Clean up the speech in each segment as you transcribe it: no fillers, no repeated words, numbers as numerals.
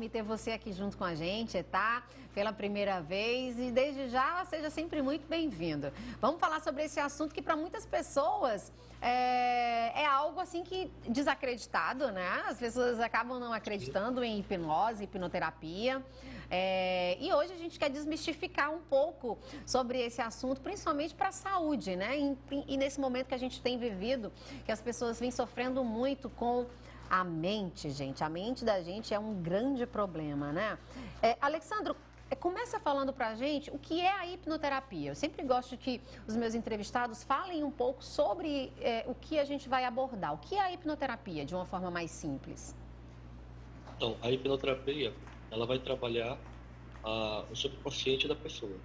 enorme ter você aqui junto com a gente, tá? Pela primeira vez e desde já seja sempre muito bem-vindo. Vamos falar sobre esse assunto que para muitas pessoas é algo assim que desacreditado, né? As pessoas acabam não acreditando em hipnose, hipnoterapia. E hoje a gente quer desmistificar um pouco sobre esse assunto, principalmente para a saúde, né? E nesse momento que a gente tem vivido, que as pessoas vêm sofrendo muito com a mente, gente. A mente da gente é um grande problema, né? Alexandro, começa falando pra gente o que é a hipnoterapia. Eu sempre gosto que os meus entrevistados falem um pouco sobre o que a gente vai abordar. O que é a hipnoterapia, de uma forma mais simples? Então, a hipnoterapia, ela vai trabalhar o subconsciente da pessoa.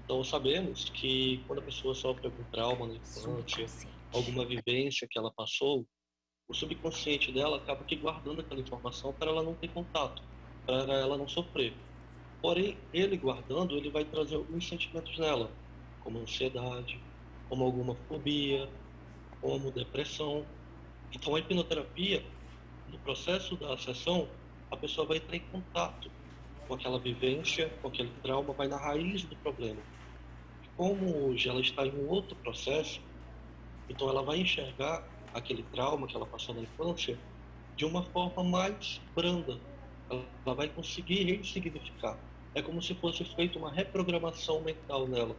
Então, sabemos que quando a pessoa sofre algum trauma na infância, alguma vivência que ela passou, o subconsciente dela acaba que guardando aquela informação para ela não ter contato, para ela não sofrer. Porém, ele guardando, ele vai trazer alguns sentimentos nela, como ansiedade, como alguma fobia, como depressão. Então, a hipnoterapia, no processo da sessão, a pessoa vai entrar em contato com aquela vivência, com aquele trauma, vai na raiz do problema. E como hoje ela está em um outro processo, então ela vai enxergar aquele trauma que ela passou na infância de uma forma mais branda. Ela vai conseguir ressignificar. É como se fosse feita uma reprogramação mental nela,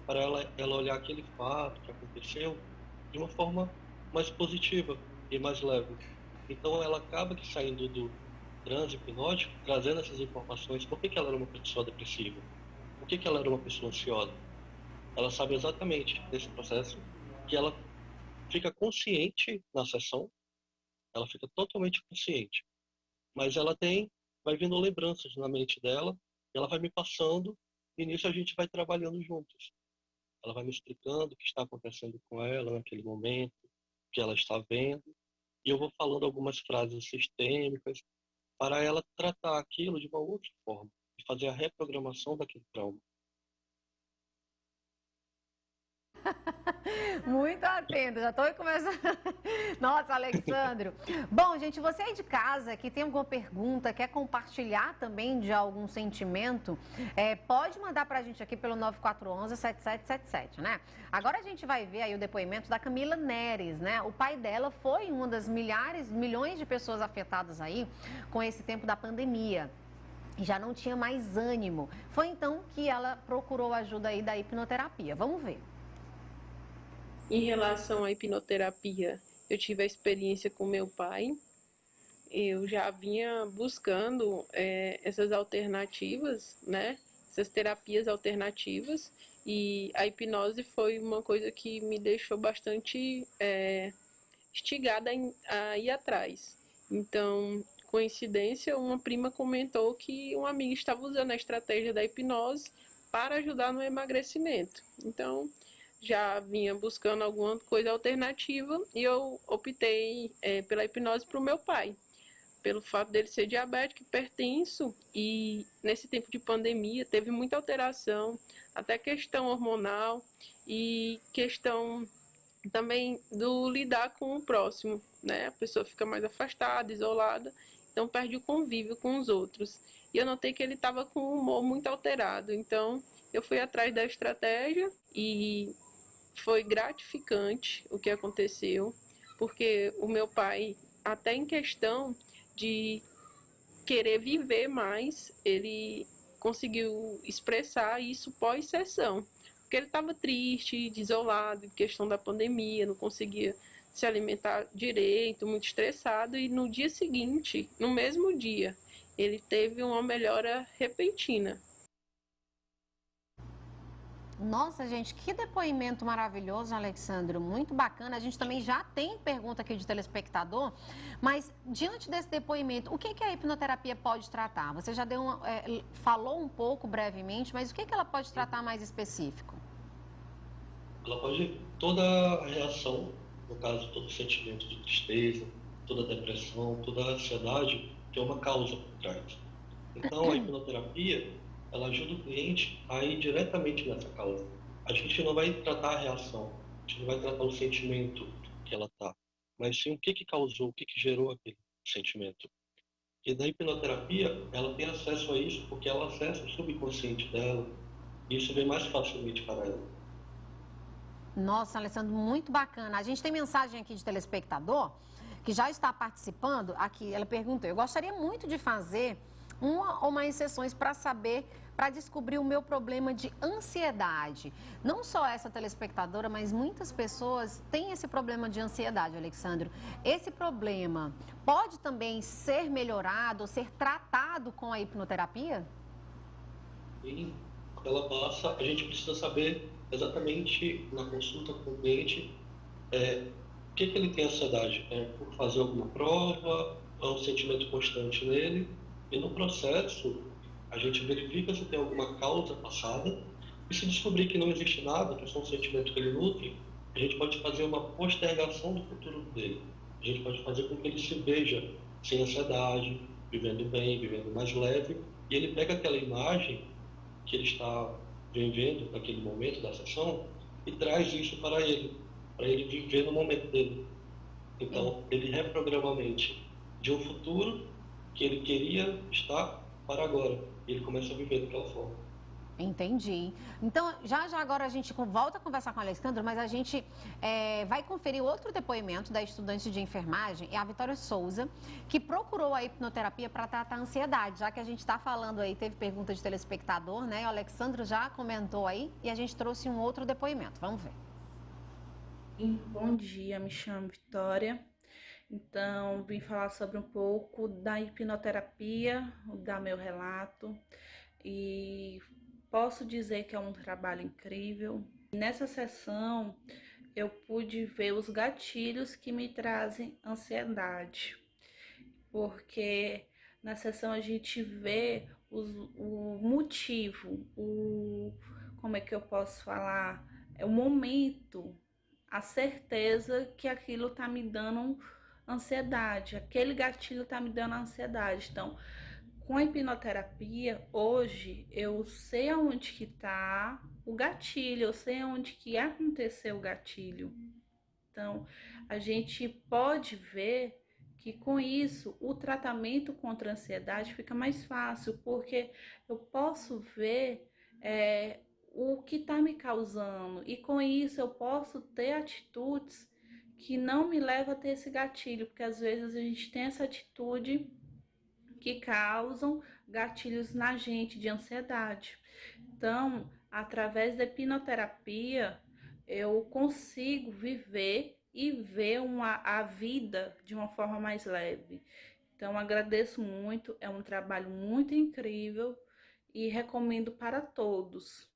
para ela olhar aquele fato que aconteceu de uma forma mais positiva e mais leve. Então ela acaba que saindo do transe hipnótico, trazendo essas informações. Por que ela era uma pessoa depressiva? Por que ela era uma pessoa ansiosa? Ela sabe exatamente desse processo que ela fica consciente na sessão, ela fica totalmente consciente, mas vai vindo lembranças na mente dela, e ela vai me passando, e nisso a gente vai trabalhando juntos. Ela vai me explicando o que está acontecendo com ela naquele momento, o que ela está vendo, e eu vou falando algumas frases sistêmicas para ela tratar aquilo de uma outra forma, e fazer a reprogramação daquele trauma. Muito atento, já estou começando. Nossa, Alexandro. Bom, gente, você aí de casa que tem alguma pergunta, quer compartilhar também de algum sentimento, pode mandar para a gente aqui pelo 9411-7777, né? Agora a gente vai ver aí o depoimento da Camila Neres, né? O pai dela foi uma das milhões de pessoas afetadas aí com esse tempo da pandemia. Já não tinha mais ânimo. Foi então que ela procurou ajuda aí da hipnoterapia. Vamos ver. Em relação à hipnoterapia, eu tive a experiência com meu pai. Eu já vinha buscando essas alternativas, né? Essas terapias alternativas. E a hipnose foi uma coisa que me deixou bastante instigada a ir atrás. Então, coincidência, uma prima comentou que uma amiga estava usando a estratégia da hipnose para ajudar no emagrecimento. Então, já vinha buscando alguma coisa alternativa e eu optei pela hipnose para o meu pai, pelo fato dele ser diabético, hipertenso, e nesse tempo de pandemia teve muita alteração, até questão hormonal e questão também do lidar com o próximo, né? A pessoa fica mais afastada, isolada, então perde o convívio com os outros. E eu notei que ele estava com o humor muito alterado, então eu fui atrás da estratégia e foi gratificante o que aconteceu, porque o meu pai, até em questão de querer viver mais, ele conseguiu expressar isso pós-sessão. Porque ele estava triste, isolado, em questão da pandemia, não conseguia se alimentar direito, muito estressado, e no dia seguinte, no mesmo dia, ele teve uma melhora repentina. Nossa, gente, que depoimento maravilhoso, Alexandro. Muito bacana. A gente também já tem pergunta aqui de telespectador, mas diante desse depoimento, o que a hipnoterapia pode tratar? Você já falou um pouco brevemente, mas o que ela pode tratar mais específico? Ela pode, toda a reação, no caso, todo sentimento de tristeza, toda depressão, toda ansiedade, tem uma causa por trás. Então, a hipnoterapia, ela ajuda o cliente a ir diretamente nessa causa. A gente não vai tratar a reação, a gente não vai tratar o sentimento que ela está, mas sim o que causou, o que gerou aquele sentimento. E na hipnoterapia, ela tem acesso a isso porque ela acessa o subconsciente dela. E isso vem mais facilmente para ela. Nossa, Alessandro, muito bacana. A gente tem mensagem aqui de telespectador que já está participando. Aqui, ela perguntou: eu gostaria muito de fazer uma ou mais sessões para saber, para descobrir o meu problema de ansiedade. Não só essa telespectadora, mas muitas pessoas têm esse problema de ansiedade, Alexandro. Esse problema pode também ser melhorado, ser tratado com a hipnoterapia? E ela passa, a gente precisa saber exatamente na consulta com o cliente o que ele tem ansiedade. É por fazer alguma prova, é um sentimento constante nele. E no processo, a gente verifica se tem alguma causa passada. E se descobrir que não existe nada, que é só um sentimento que ele nutre, a gente pode fazer uma postergação do futuro dele. A gente pode fazer com que ele se veja sem ansiedade, vivendo bem, vivendo mais leve. E ele pega aquela imagem que ele está vivendo naquele momento da sessão e traz isso para ele viver no momento dele. Então, ele reprograma a mente de um futuro que ele queria estar para agora. E ele começa a viver daquela forma. Entendi. Então, já agora a gente volta a conversar com o Alexandre, mas a gente vai conferir outro depoimento da estudante de enfermagem, é a Vitória Souza, que procurou a hipnoterapia para tratar a ansiedade. Já que a gente está falando aí, teve pergunta de telespectador, né? O Alexandre já comentou aí e a gente trouxe um outro depoimento. Vamos ver. Bom dia, me chamo Vitória. Então, vim falar sobre um pouco da hipnoterapia, dar meu relato, e posso dizer que é um trabalho incrível. Nessa sessão, eu pude ver os gatilhos que me trazem ansiedade, porque na sessão a gente vê o motivo, como é que eu posso falar? É o momento, a certeza que aquilo tá me dando ansiedade, aquele gatilho tá me dando ansiedade. Então, com a hipnoterapia, hoje, eu sei aonde que tá o gatilho, eu sei aonde que aconteceu o gatilho. Então, a gente pode ver que com isso, o tratamento contra a ansiedade fica mais fácil, porque eu posso ver o que está me causando, e com isso eu posso ter atitudes que não me levam a ter esse gatilho, porque às vezes a gente tem essa atitude que causam gatilhos na gente de ansiedade. Então, através da hipnoterapia, eu consigo viver e ver a vida de uma forma mais leve. Então, agradeço muito, é um trabalho muito incrível e recomendo para todos.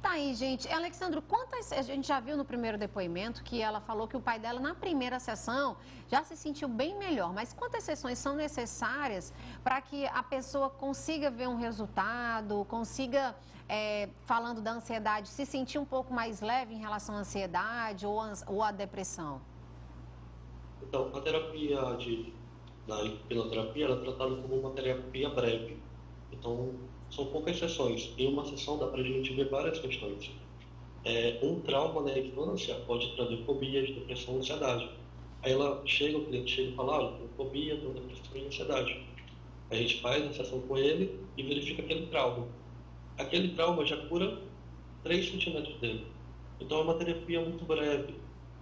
Tá aí, gente. Alexandro, a gente já viu no primeiro depoimento que ela falou que o pai dela, na primeira sessão, já se sentiu bem melhor. Mas quantas sessões são necessárias para que a pessoa consiga ver um resultado, consiga, falando da ansiedade, se sentir um pouco mais leve em relação à ansiedade ou à depressão? Então, a terapia da hipnoterapia ela é tratada como uma terapia breve. Então, são poucas sessões. Em uma sessão dá para a gente ver várias questões. Um trauma na infância pode trazer fobias, depressão, ansiedade. Aí o cliente chega e fala, tenho fobia, tenho depressão e ansiedade. A gente faz a sessão com ele e verifica aquele trauma. Aquele trauma já cura 3 sentimentos dele. Então é uma terapia muito breve.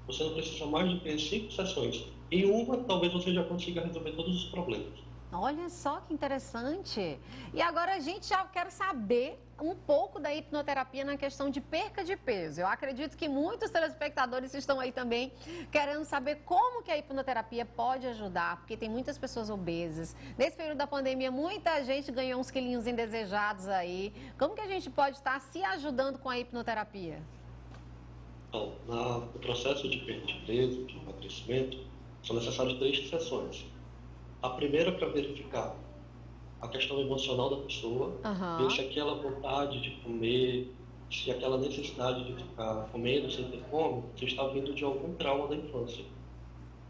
Você não precisa mais de ter 5 sessões. Em uma, talvez você já consiga resolver todos os problemas. Olha só que interessante. E agora a gente já quer saber um pouco da hipnoterapia na questão de perca de peso. Eu acredito que muitos telespectadores estão aí também querendo saber como que a hipnoterapia pode ajudar, porque tem muitas pessoas obesas. Nesse período da pandemia, muita gente ganhou uns quilinhos indesejados aí. Como que a gente pode estar se ajudando com a hipnoterapia? Então, no processo de perda de peso, de emagrecimento, são necessárias 3 sessões. A primeira para verificar a questão emocional da pessoa, ver se aquela vontade de comer, se aquela necessidade de ficar comendo sem ter fome, se está vindo de algum trauma da infância.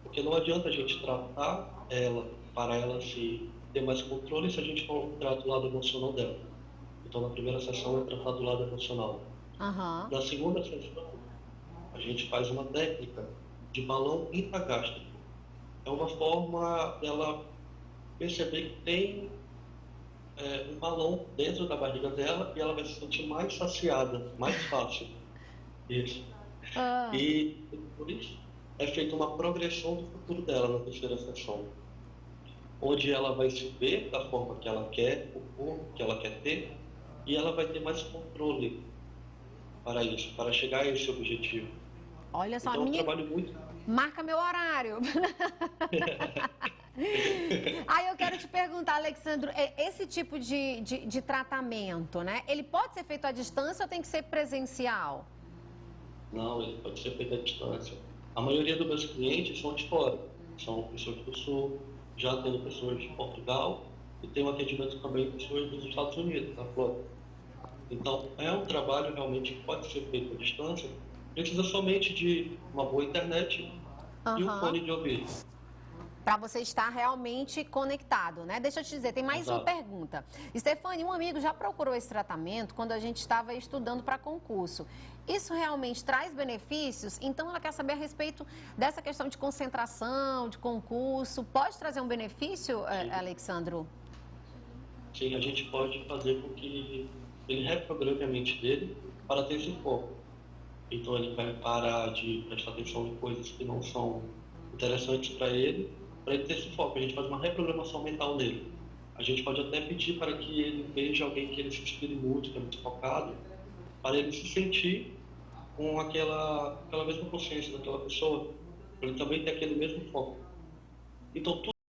Porque não adianta a gente tratar ela para ela se ter mais controle se a gente não trata o lado emocional dela. Então, na primeira sessão é tratar do lado emocional. Na segunda sessão, a gente faz uma técnica de balão intragástrico. é uma forma dela perceber que tem um balão dentro da barriga dela e ela vai se sentir mais saciada, mais fácil. Isso. Ah, E depois é feita uma progressão do futuro dela na terceira sessão, onde ela vai se ver da forma que ela quer, o corpo que ela quer ter, e ela vai ter mais controle para isso, para chegar a esse objetivo. olha só, Então, é um menino, trabalho muito. marca meu horário. Aí eu quero te perguntar, Alexandro, esse tipo de tratamento, né? Ele pode ser feito à distância ou tem que ser presencial? Não, ele pode ser feito à distância. A maioria dos meus clientes são de fora, são pessoas do Sul, já tendo pessoas de Portugal e tem um atendimento também de pessoas dos Estados Unidos, da Flórida. Então, é um trabalho realmente que pode ser feito à distância, precisa somente de uma boa internet e um Aham. fone de ouvido. Para você estar realmente conectado, né? Deixa eu te dizer, tem mais uma Exato. pergunta. Stefane, um amigo já procurou esse tratamento quando a gente estava estudando para concurso. Isso realmente traz benefícios? Então ela quer saber a respeito dessa questão de concentração, de concurso. Pode trazer um benefício, Sim. Alexandro? Sim, a gente pode fazer com que ele reprograme a mente dele para ter esse foco. Então ele vai parar de prestar atenção em coisas que não são interessantes para ele ter esse foco. A gente faz uma reprogramação mental nele. A gente pode até pedir para que ele veja alguém que ele se inspire muito, que é muito focado, para ele se sentir com aquela mesma consciência daquela pessoa, para ele também ter aquele mesmo foco. Então